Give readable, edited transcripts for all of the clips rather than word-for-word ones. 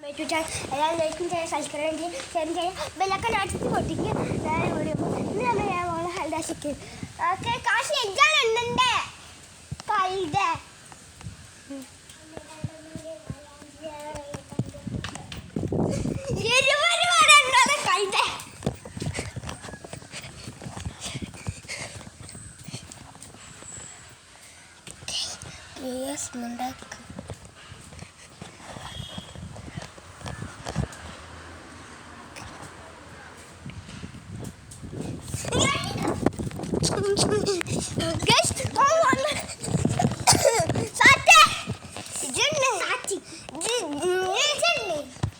എല്ലാവരും ലൈക്കും ചെയ്യാൻ സബ്സ്ക്രൈബ് ചെയ്യും ഷെയർ ചെയ്യാം ബെല്ലൊക്കെ അടിച്ച് പൊട്ടിക്ക് ഞാൻ വരും ഇന്ന് നമ്മൾ ഞാൻ മോളെ ഹൽദാശിക്ക് ഓക്കെ കാശി എജ്ജാനുണ്ടേ കൈത കൈത യെസ് മുണ്ടാക്ക്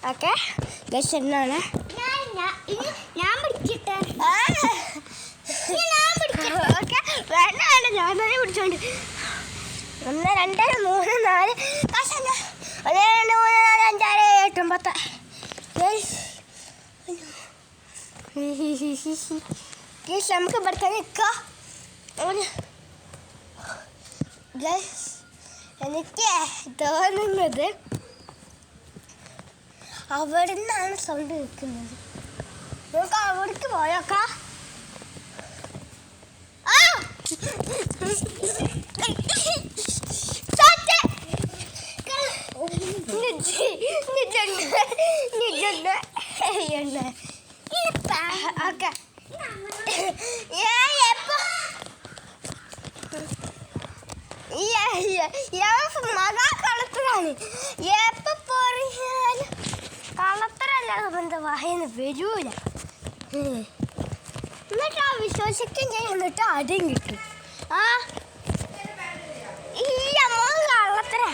ഓക്കെ ഗസ് എന്നാണ് ഞാൻ പിടിച്ചിട്ട് ഓക്കെ വേണ്ട വേണ്ട ഞാൻ തന്നെ പിടിച്ചോണ്ട് 1 2 3 4 കാശല്ല 1 2 3 4 5 6 7 8 9 നമുക്ക് ഇവിടെ തന്നെ നിൽക്കാം എനിക്ക് തോന്നുന്നത് അവിടെ നിന്നാണ് സൗണ്ട് കേൾക്കുന്നത് നമുക്ക് അവിടേക്ക് പോയേക്കാം ഓക്കെ മകാ കളത്തിലാണ് എപ്പോ പറയാലും കളത്തരല്ലാതെ എന്താ വായന്ന് വരൂല എന്നിട്ട് ആ വിശ്വസിക്കുകയും ചെയ്യും എന്നിട്ട് ആദ്യം കിട്ടും